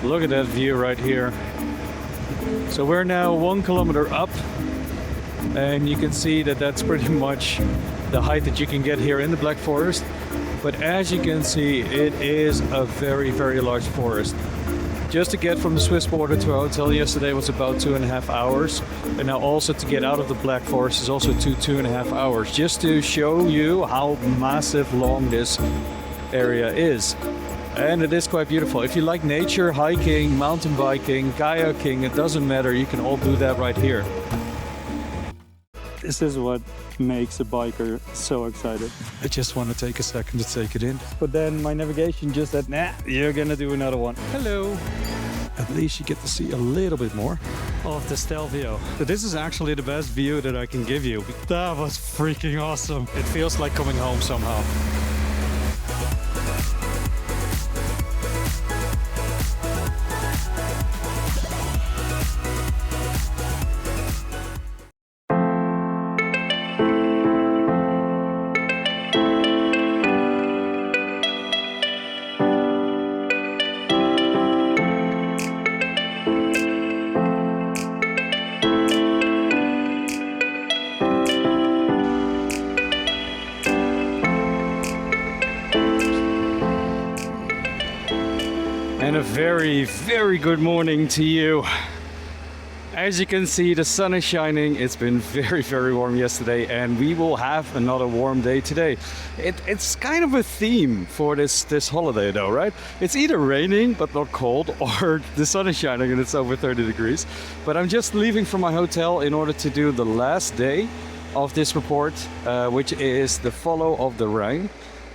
Look at that view right here. So we're now 1 kilometer up, and you can see that that's pretty much the height that you can get here in the Black Forest. But as you can see, it is a very, very large forest. Just to get from the Swiss border to our hotel yesterday was about 2.5 hours. And now also to get out of the Black Forest is also 2.5 hours. Just to show you how massive long this area is. And it is quite beautiful. If you like nature, hiking, mountain biking, kayaking, it doesn't matter. You can all do that right here. This is what makes a biker so excited. I just want to take a second to take it in. But then my navigation just said, nah, you're gonna do another one. Hello. At least you get to see a little bit more of the Stelvio. So this is actually the best view that I can give you. That was freaking awesome. It feels like coming home somehow. And a very, very good morning to you. As you can see, the sun is shining. It's been very, very warm yesterday, and we will have another warm day today. It's kind of a theme for this holiday though, right? It's either raining but not cold, or the sun is shining and it's over 30 degrees. But I'm just leaving from my hotel in order to do the last day of this report, which is the follow of the Rhine.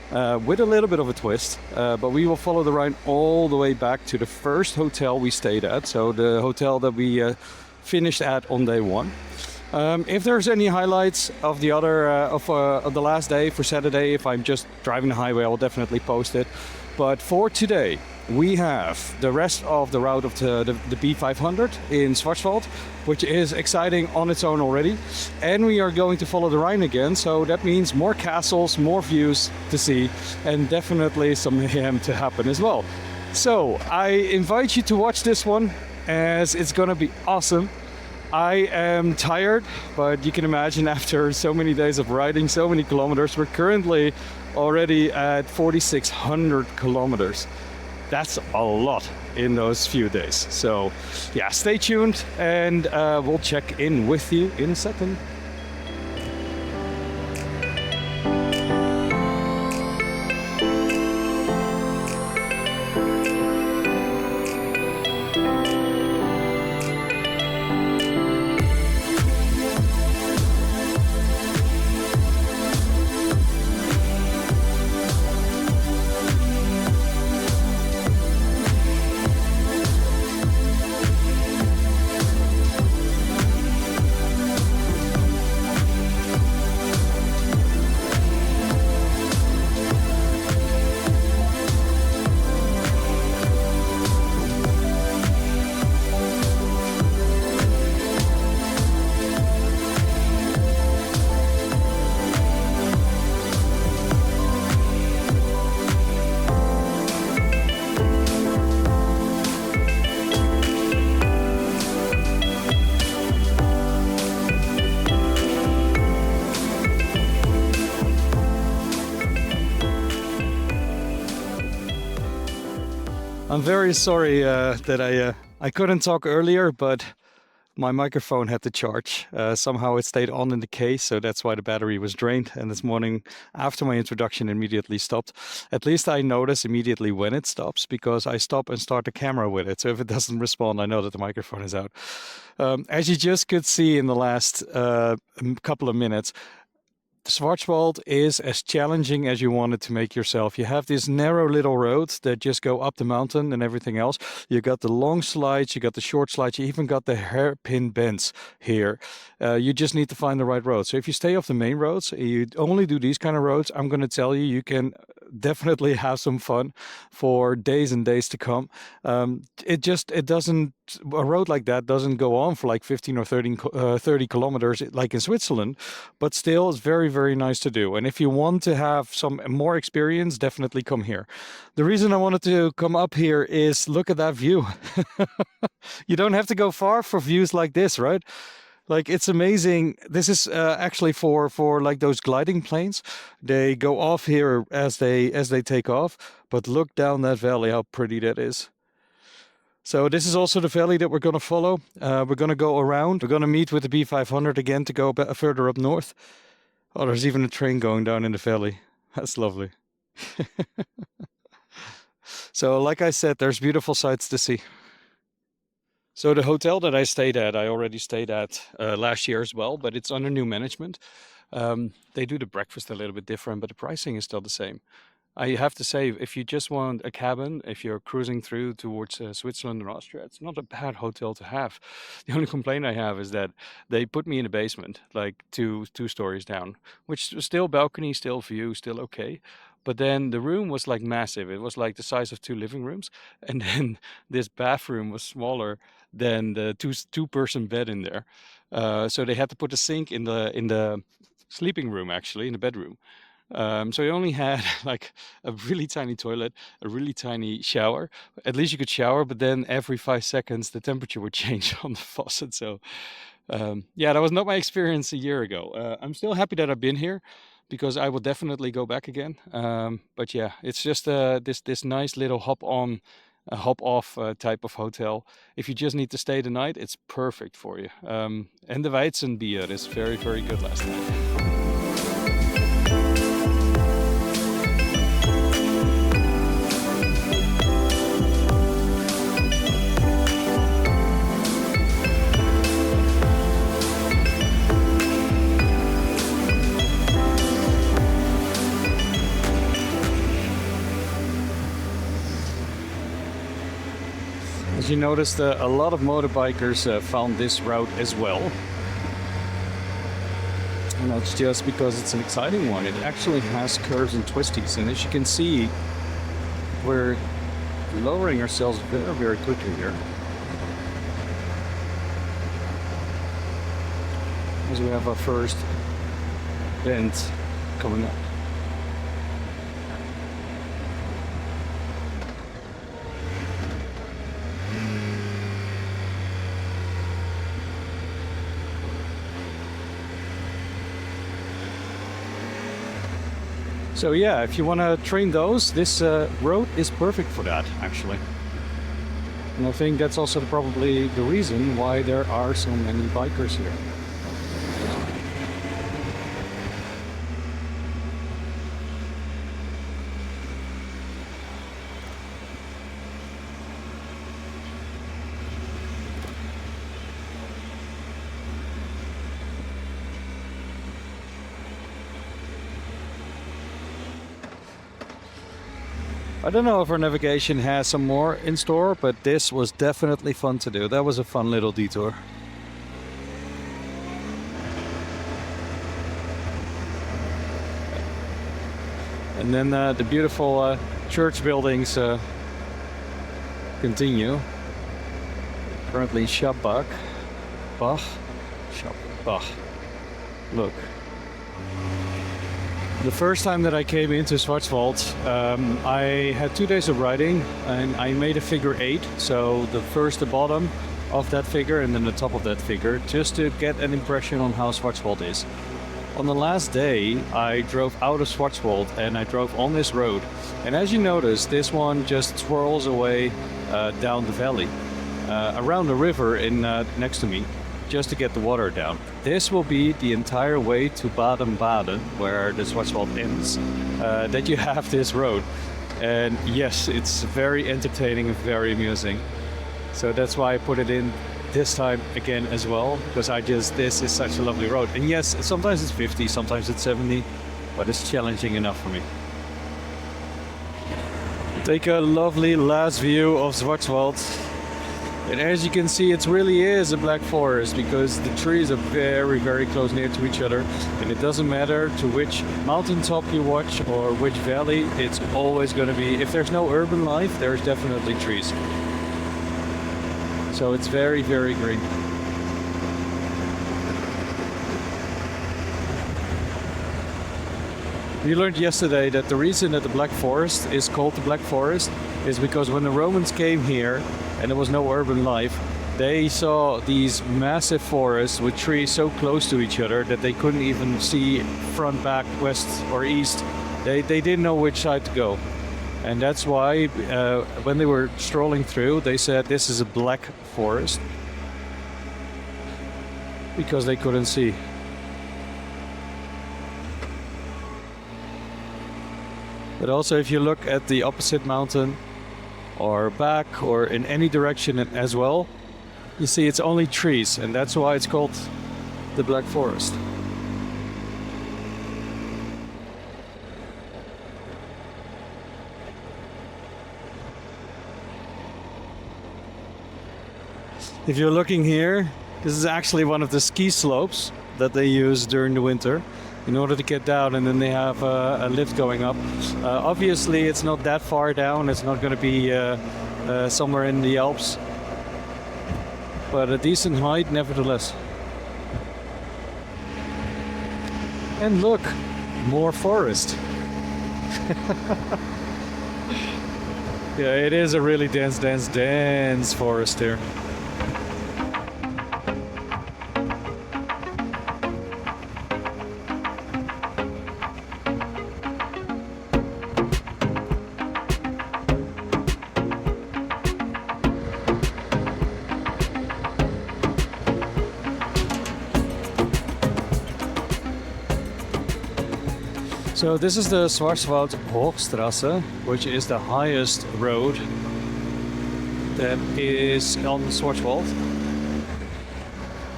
With a little bit of a twist, but we will follow the Rhine all the way back to the first hotel we stayed at, so the hotel that we finished at on day one. If there's any highlights of the other of the last day for Saturday, if I'm just driving the highway, I'll definitely post it. But for today, we have the rest of the route of the B500 in Schwarzwald, which is exciting on its own already. And we are going to follow the Rhine again, so that means more castles, more views to see, and definitely some mayhem to happen as well. So I invite you to watch this one, as it's gonna be awesome. I am tired, but you can imagine after so many days of riding, so many kilometers, we're currently already at 4,600 kilometers. That's a lot in those few days. So yeah, stay tuned, and we'll check in with you in a second. I'm very sorry that I couldn't talk earlier, but my microphone had to charge. Somehow it stayed on in the case, so that's why the battery was drained. And this morning, after my introduction, immediately stopped. At least I notice immediately when it stops, because I stop and start the camera with it. So if it doesn't respond, I know that the microphone is out. As you just could see in the last couple of minutes, Schwarzwald is as challenging as you want it to make yourself. You have these narrow little roads that just go up the mountain and everything else. You got the long slides, you got the short slides, you even got the hairpin bends here. You just need to find the right road. So if you stay off the main roads, you only do these kind of roads, I'm going to tell you, you can definitely have some fun for days and days to come. A road like that doesn't go on for like 15 or 30 kilometers like in Switzerland, but still it's very, very nice to do. And if you want to have some more experience, definitely come here. The reason I wanted to come up here is look at that view. You don't have to go far for views like this, right? Like, it's amazing. This is actually for like those gliding planes. They go off here as they take off, but look down that valley, how pretty that is. So this is also the valley that we're going to follow. We're going to go around. We're going to meet with the B500 again to go a bit further up north. Oh, there's even a train going down in the valley. That's lovely. So like I said, there's beautiful sights to see. So the hotel that I stayed at, I already stayed at last year as well, but it's under new management. They do the breakfast a little bit different, but the pricing is still the same. I have to say, if you just want a cabin, if you're cruising through towards Switzerland and Austria, it's not a bad hotel to have. The only complaint I have is that they put me in a basement, like two stories down, which was still balcony, still view, still okay. But then the room was like massive. It was like the size of 2 living rooms. And then this bathroom was smaller than the two-person bed in there. So they had to put a sink in the sleeping room, actually, in the bedroom. So I only had like a really tiny toilet, a really tiny shower. At least you could shower, but then every 5 seconds the temperature would change on the faucet. So yeah, that was not my experience a year ago. I'm still happy that I've been here because I will definitely go back again. But yeah, it's just this nice little hop on, hop off type of hotel. If you just need to stay the night, it's perfect for you. And the Weizenbier is very, very good last night. As you noticed, a lot of motorbikers found this route as well. And that's just because it's an exciting one. It actually has curves and twisties, and as you can see, we're lowering ourselves very, very quickly here. As we have our first bend coming up. So yeah, if you want to train those, this road is perfect for that, actually. And I think that's also probably the reason why there are so many bikers here. I don't know if our navigation has some more in store, but this was definitely fun to do. That was a fun little detour. And then the beautiful church buildings continue. Currently Schabbach. Look. The first time that I came into Schwarzwald, I had 2 days of riding and I made a figure 8. So the bottom of that figure and then the top of that figure, just to get an impression on how Schwarzwald is. On the last day, I drove out of Schwarzwald and I drove on this road. And as you notice, this one just swirls away down the valley, around the river next to me, just to get the water down. This will be the entire way to Baden Baden, where the Schwarzwald ends, that you have this road. And yes, it's very entertaining and very amusing. So that's why I put it in this time again as well, because this is such a lovely road. And yes, sometimes it's 50, sometimes it's 70, but it's challenging enough for me. Take a lovely last view of Schwarzwald. And as you can see, it really is a Black Forest because the trees are very, very close near to each other. And it doesn't matter to which mountaintop you watch or which valley, it's always going to be, if there's no urban life, there's definitely trees. So it's very, very green. We learned yesterday that the reason that the Black Forest is called the Black Forest is because when the Romans came here and there was no urban life, they saw these massive forests with trees so close to each other that they couldn't even see front, back, west or east. They didn't know which side to go. And that's why when they were strolling through, they said this is a Black Forest, because they couldn't see. But also if you look at the opposite mountain or back or in any direction as well, you see it's only trees, and that's why it's called the Black Forest. If you're looking here, this is actually one of the ski slopes that they use during the winter in order to get down, and then they have a lift going up. Obviously it's not that far down, it's not going to be somewhere in the Alps, but a decent height nevertheless. And look, more forest. Yeah, it is a really dense forest here. So this is the Schwarzwald Hochstrasse, which is the highest road that is on Schwarzwald.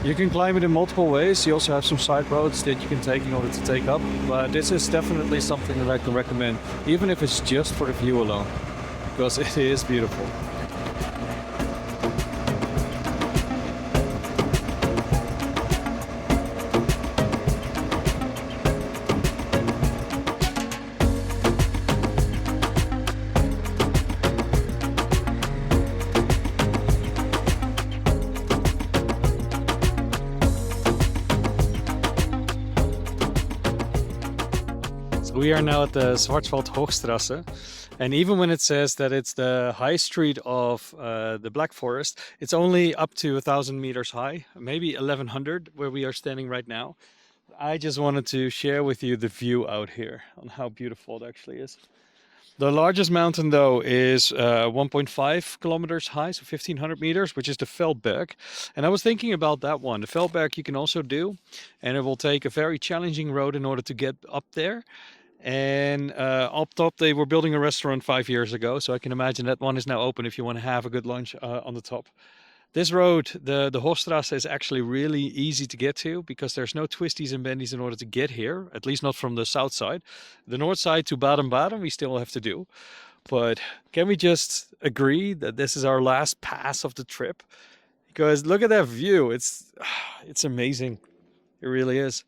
You can climb it in multiple ways. You also have some side roads that you can take in order to take up. But this is definitely something that I can recommend, even if it's just for the view alone, because it is beautiful. We are now at the Schwarzwald Hochstrasse, and even when it says that it's the high street of the Black Forest, it's only up to 1,000 meters high, maybe 1,100 where we are standing right now. I just wanted to share with you the view out here on how beautiful it actually is. The largest mountain though is 1.5 kilometers high, so 1,500 meters, which is the Feldberg. And I was thinking about that one. The Feldberg you can also do, and it will take a very challenging road in order to get up there. And up top they were building a restaurant 5 years ago, so I can imagine that one is now open if you want to have a good lunch on the top. This road, the Hochstrasse, is actually really easy to get to because there's no twisties and bendies in order to get here, at least not from the south side. The north side to Baden Baden we still have to do. But can we just agree that this is our last pass of the trip? Because look at that view, it's amazing. It really is.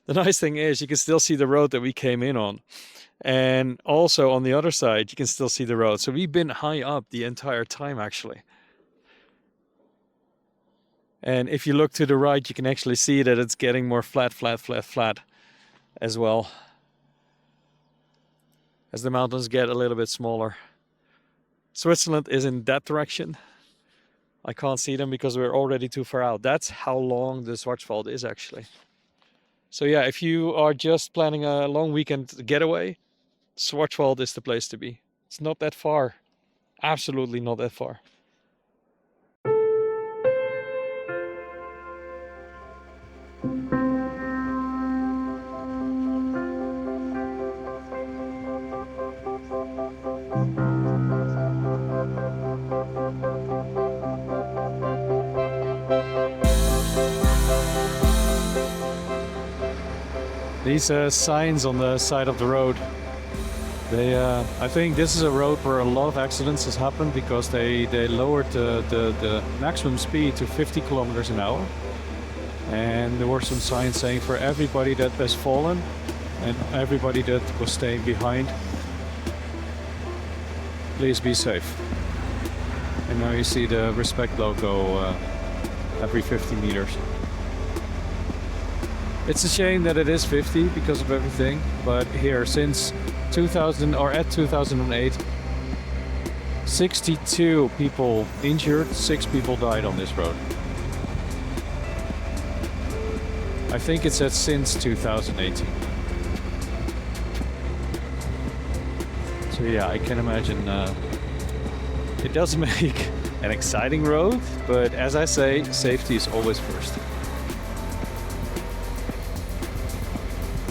The nice thing is you can still see the road that we came in on. And also on the other side, you can still see the road. So we've been high up the entire time actually. And if you look to the right, you can actually see that it's getting more flat as well, as the mountains get a little bit smaller. Switzerland is in that direction. I can't see them because we're already too far out. That's how long the Schwarzwald is actually. So yeah, if you are just planning a long weekend getaway, Schwarzwald is the place to be. It's not that far. Absolutely not that far. These signs on the side of the road, I think this is a road where a lot of accidents has happened because they lowered the maximum speed to 50 kilometers an hour. And there were some signs saying for everybody that has fallen and everybody that was staying behind, please be safe. And now you see the respect logo every 50 meters. It's a shame that it is 50 because of everything, but here since 2000 or at 2008, 62 people injured, 6 people died on this road. I think it said since 2018. So yeah, I can imagine it does make an exciting road, but as I say, safety is always first.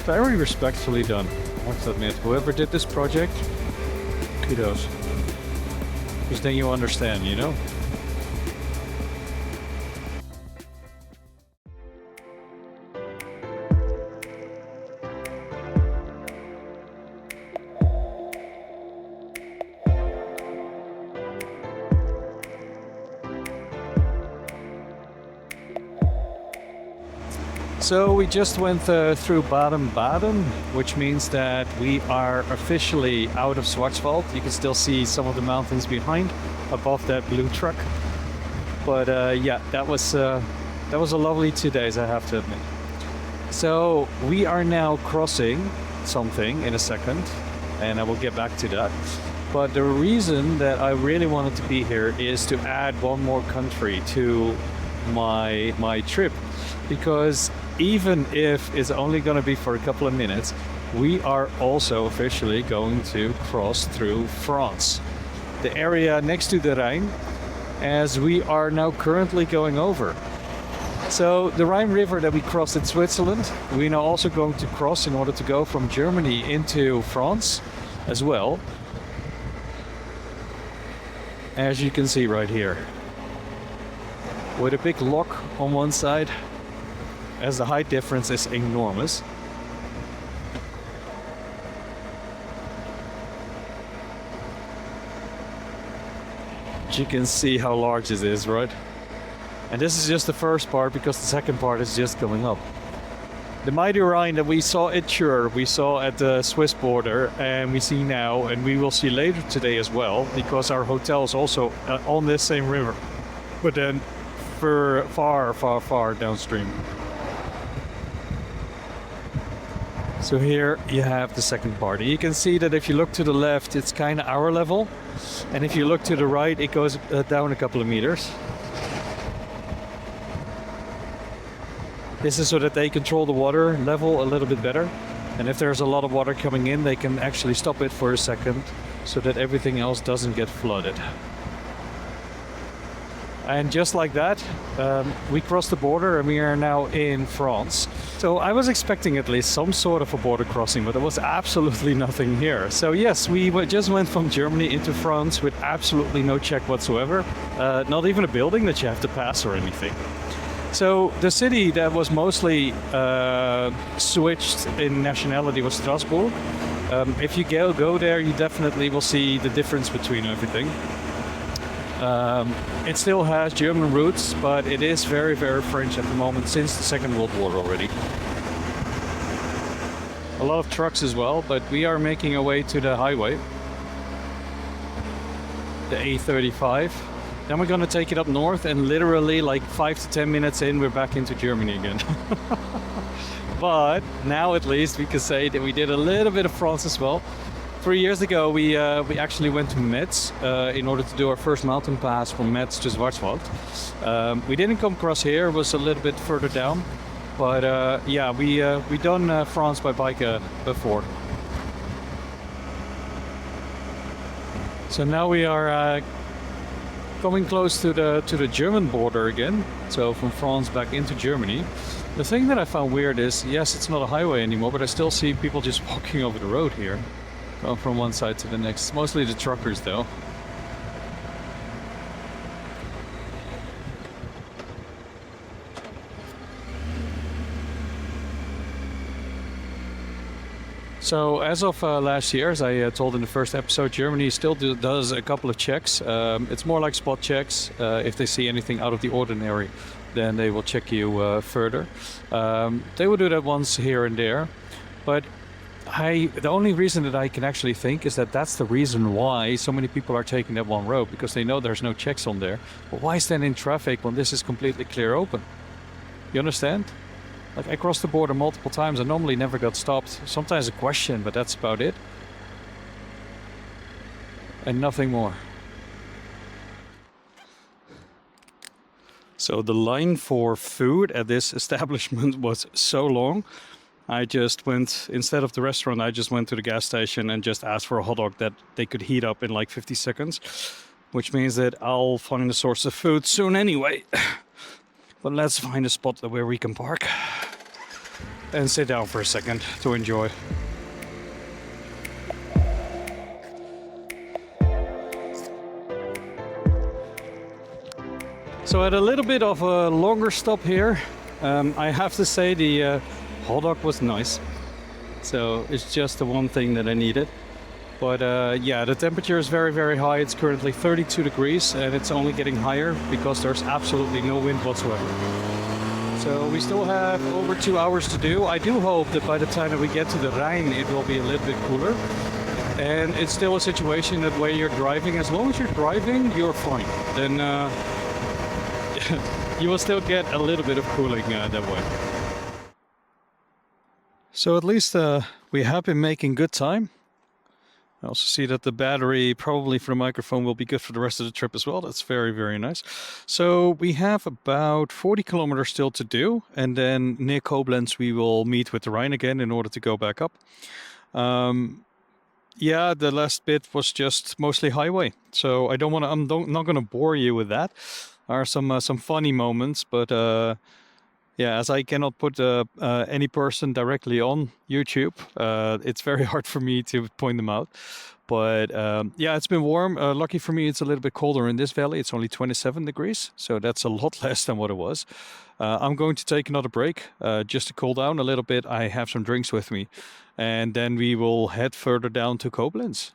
Very respectfully done, I have to admit. Whoever did this project, kudos. Because then you understand, you know? So we just went through Baden Baden, which means that we are officially out of Schwarzwald. You can still see some of the mountains behind, above that blue truck. But yeah, that was a lovely 2 days, I have to admit. So we are now crossing something in a second, and I will get back to that. But the reason that I really wanted to be here is to add one more country to my trip, because even if it's only going to be for a couple of minutes, we are also officially going to cross through France, the area next to the Rhine, as we are now currently going over. So the Rhine River that we crossed in Switzerland, we're now also going to cross in order to go from Germany into France as well, as you can see right here, with a big lock on one side, as the height difference is enormous. You can see how large it is, right? And this is just the first part, because the second part is just going up. The mighty Rhine that we saw at Chur, we saw at the Swiss border, and we see now, and we will see later today as well, because our hotel is also on this same river, but then for far downstream. So here you have the second part. You can see that if you look to the left, it's kind of our level, and if you look to the right, it goes down a couple of meters. This is so that they control the water level a little bit better, and if there's a lot of water coming in, they can actually stop it for a second so that everything else doesn't get flooded. And just like that, we crossed the border and we are now in France. So I was expecting at least some sort of a border crossing, but there was absolutely nothing here. So yes, we just went from Germany into France with absolutely no check whatsoever. Not even a building that you have to pass or anything. So the city that was mostly switched in nationality was Strasbourg. If you go there, you definitely will see the difference between everything. It still has German roots, but it is very French at the moment, since the Second World War already. A lot of trucks as well, but we are making our way to the highway, the A35. Then we're gonna take it up north, and literally like 5 to 10 minutes in, we're back into Germany again. But now at least we can say that we did a little bit of France as well. 3 years ago, we actually went to Metz in order to do our first mountain pass from Metz to Schwarzwald. We didn't come across here; it was a little bit further down. But yeah, we done France by bike before. So now we are coming close to the German border again. So from France back into Germany. The thing that I found weird is, yes, it's not a highway anymore, but I still see people just walking over the road here. Going from one side to the next. Mostly the truckers though. So as of last year, as I told in the first episode, Germany still does a couple of checks. It's more like spot checks. If they see anything out of the ordinary, then they will check you further. They will do that once here and there. But the only reason that I can actually think is that that's the reason why so many people are taking that one road, because they know there's no checks on there. But why stand in traffic when this is completely clear open? You understand? Like, I crossed the border multiple times. I normally never got stopped. Sometimes a question, but that's about it. And nothing more. So the line for food at this establishment was so long. I just went, instead of the restaurant, I just went to the gas station and just asked for a hot dog that they could heat up in like 50 seconds. Which means that I'll find a source of food soon anyway. But let's find a spot where we can park and sit down for a second to enjoy. So at a little bit of a longer stop here, I have to say the hot dog was nice. So it's just the one thing that I needed. But yeah, the temperature is very, very high. It's currently 32 degrees and it's only getting higher because there's absolutely no wind whatsoever. So we still have over 2 hours to do. I do hope that by the time that we get to the Rhine, it will be a little bit cooler. And it's still a situation that where you're driving, as long as you're driving, you're fine. Then you will still get a little bit of cooling that way. So at least we have been making good time. I also see that the battery probably for the microphone will be good for the rest of the trip as well. That's very, very nice. So we have about 40 kilometers still to do. And then near Koblenz, we will meet with the Rhine again in order to go back up. Yeah, the last bit was just mostly highway. So I'm not going to bore you with that. There are some funny moments, but yeah, as I cannot put any person directly on YouTube, it's very hard for me to point them out. But yeah, it's been warm. Lucky for me, it's a little bit colder in this valley. It's only 27 degrees, so that's a lot less than what it was. I'm going to take another break just to cool down a little bit. I have some drinks with me, and then we will head further down to Koblenz.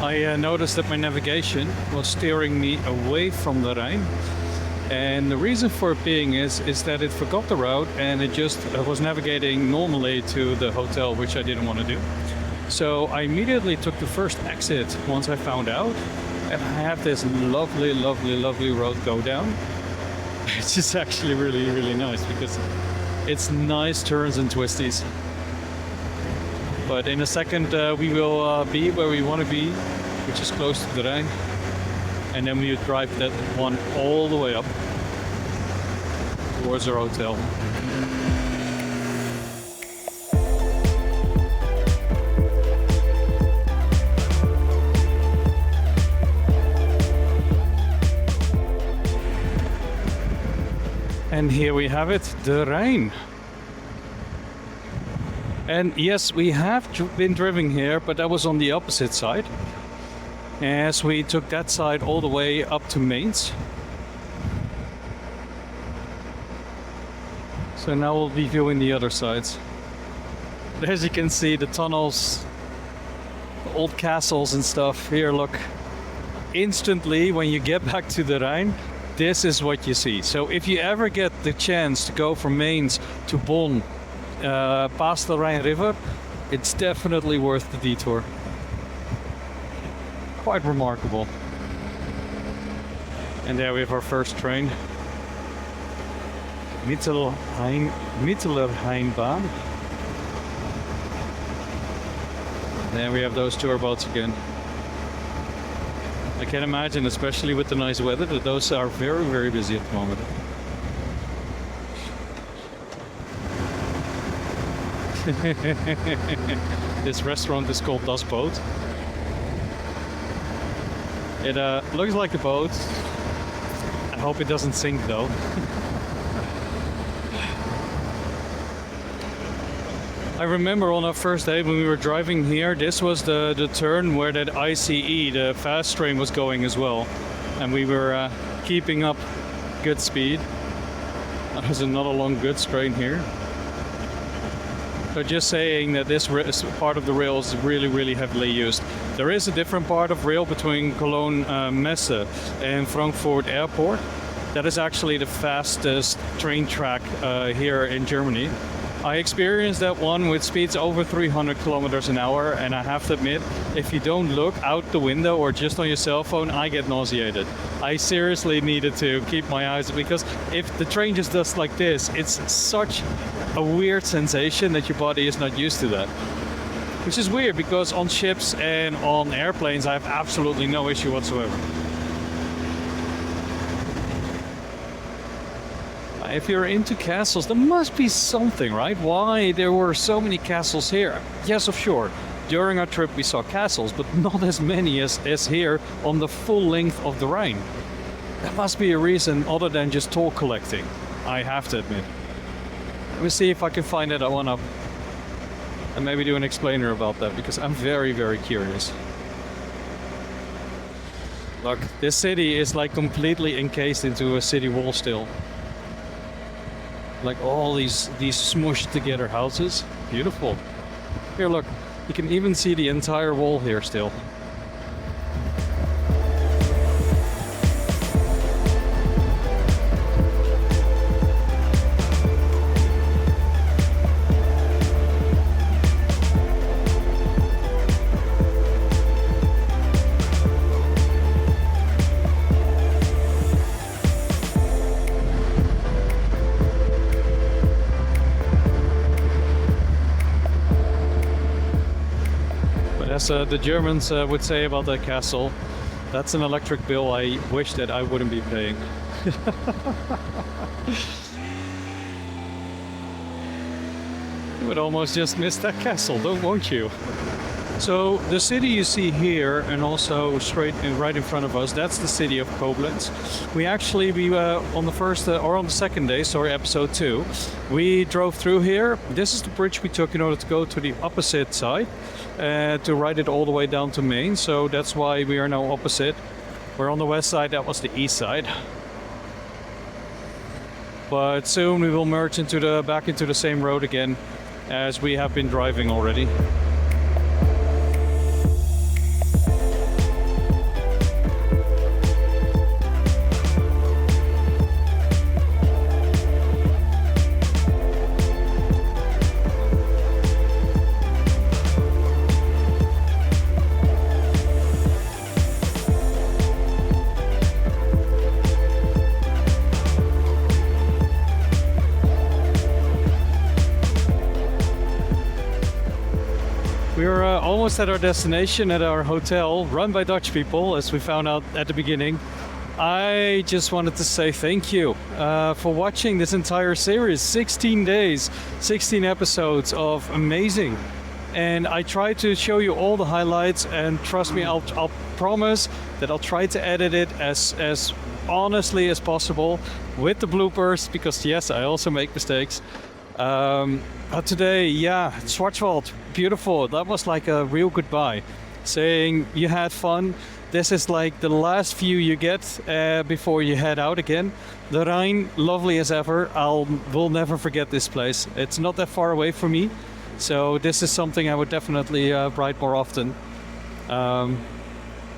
I noticed that my navigation was steering me away from the Rhine. And the reason for it being is that it forgot the route and it just was navigating normally to the hotel, which I didn't want to do. So I immediately took the first exit once I found out. And I have this lovely, lovely, lovely road go down. It's just actually really, really nice because it's nice turns and twisties. But in a second we will be where we want to be, which is close to the Rhine. And then we would drive that one all the way up towards our hotel. And here we have it, the Rhine. And yes, we have been driving here, but that was on the opposite side. As we took that side all the way up to Mainz. So now we'll be viewing the other sides. But as you can see, the tunnels, the old castles and stuff. Here, look. Instantly, when you get back to the Rhine, this is what you see. So if you ever get the chance to go from Mainz to Bonn, past the Rhine River, it's definitely worth the detour. Quite remarkable. And there we have our first train. Mittlerer Rheinbahn. There we have those tour boats again. I can imagine, especially with the nice weather, that those are very, very busy at the moment. This restaurant is called Das Boot. It looks like a boat. I hope it doesn't sink though. I remember on our first day when we were driving here, this was the turn where that ICE, the fast train, was going as well. And we were keeping up good speed. There's another long goods train here. So just saying that this part of the rail is really, really heavily used. There is a different part of rail between Cologne Messe and Frankfurt Airport. That is actually the fastest train track here in Germany. I experienced that one with speeds over 300 kilometers an hour, and I have to admit, if you don't look out the window or just on your cell phone, I get nauseated. I seriously needed to keep my eyes, because if the train just does like this, it's such a weird sensation that your body is not used to that. Which is weird, because on ships and on airplanes I have absolutely no issue whatsoever. If you're into castles, there must be something, right? Why there were so many castles here? Yes, of sure. During our trip we saw castles, but not as many as here on the full length of the Rhine. There must be a reason other than just toll collecting, I have to admit. Let me see if I can find that one up and maybe do an explainer about that, because I'm very, very curious. Look, this city is like completely encased into a city wall still. Like all these smushed together houses. Beautiful. Here, look, you can even see the entire wall here still. As the Germans would say about that castle, that's an electric bill I wish that I wouldn't be paying. You would almost just miss that castle, won't you? So the city you see here, and also right in front of us, that's the city of Koblenz. We on the first or on the second day, sorry, episode 2, we drove through here. This is the bridge we took in order to go to the opposite side, to ride it all the way down to Maine. So that's why we are now opposite. We're on the west side, that was the east side. But soon we will merge back into the same road again as we have been driving already. We're almost at our destination, at our hotel, run by Dutch people, as we found out at the beginning. I just wanted to say thank you for watching this entire series. 16 days, 16 episodes of amazing. And I try to show you all the highlights, and trust me, I'll promise that I'll try to edit it as honestly as possible with the bloopers, because yes, I also make mistakes. But today, yeah, Schwarzwald, beautiful. That was like a real goodbye, saying you had fun. This is like the last view you get before you head out again. The Rhine, lovely as ever. Will never forget this place. It's not that far away from me, so this is something I would definitely ride more often.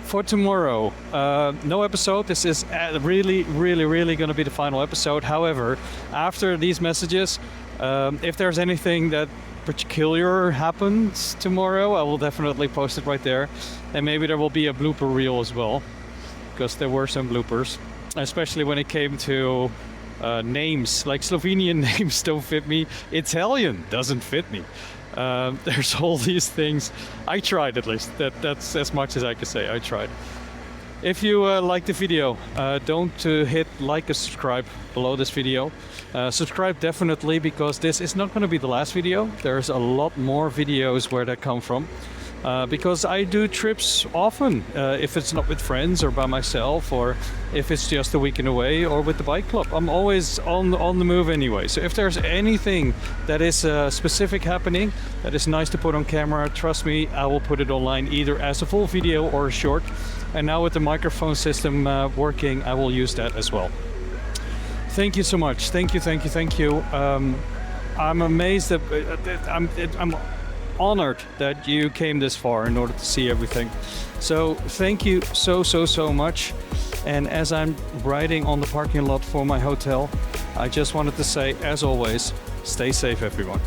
For tomorrow, no episode. This is really going to be the final episode. However, after these messages, if there's anything that particular happens tomorrow, I will definitely post it right there. And maybe there will be a blooper reel as well, because there were some bloopers, especially when it came to names. Like Slovenian names don't fit me, Italian doesn't fit me. There's all these things. I tried, at least. That's as much as I can say. I tried. If you like the video, don't hit like and subscribe below this video. Subscribe definitely, because this is not going to be the last video. There's a lot more videos where that come from. Because I do trips often, if it's not with friends or by myself, or if it's just a weekend away or with the bike club. I'm always on the move anyway. So if there's anything that is specific happening, that is nice to put on camera, trust me, I will put it online either as a full video or a short. And now with the microphone system working, I will use that as well. Thank you so much. Thank you. I'm amazed that I'm honored that you came this far in order to see everything. So thank you so much. And as I'm riding on the parking lot for my hotel, I just wanted to say, as always, stay safe everyone.